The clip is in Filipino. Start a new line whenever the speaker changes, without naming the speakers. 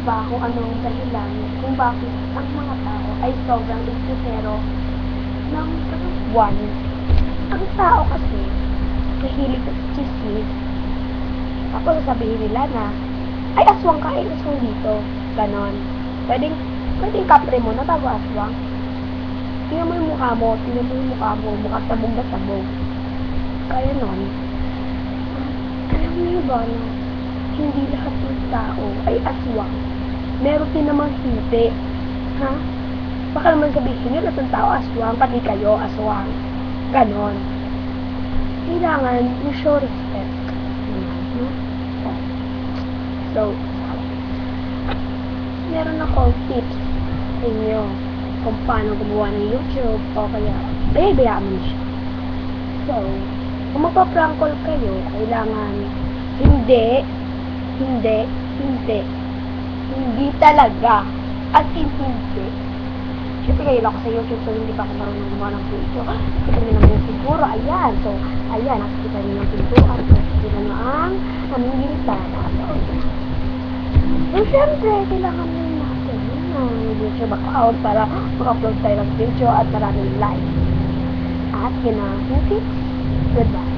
iba kung anong dahilan kung bakit ang mga tao ay sobrang ekspresero ng buwan. Ang tao kasi, mahilig sa chismis. Tapos sasabihin nila na, ay aswang ka, ay aswang dito. Ganon. Pwedeng kapre mo na bago aswang. Tingnan mo yung mukha mo, mukha sabog na sabog. Kaya nun, alam niyo ba na hindi lahat ng tao ay aswang. Meron din namang hindi. Ha? Baka naman sabihin nyo lahat ng tao aswang, pati kayo aswang. Ganon. Kailangan you show respect. No? So, meron akong tips sa inyo kung paano gumawa ng YouTube o kaya bayaan mo siya. So, kung magpa-prank call kayo, kailangan hindi talaga. As in, hindi. Siyempre, ngayon ako sa YouTube, so hindi pa ako marunong gumawa ng video. Kita nyo naman yung siguro, ayan. So, ayan, nakikita nyo yung pintuan. So, nakikita nyo ang aming bintana. So, siyempre, kailangan nyo natin ng YouTube account para mag-upload tayo ng video at maraming likes. At yun ang tips. Goodbye.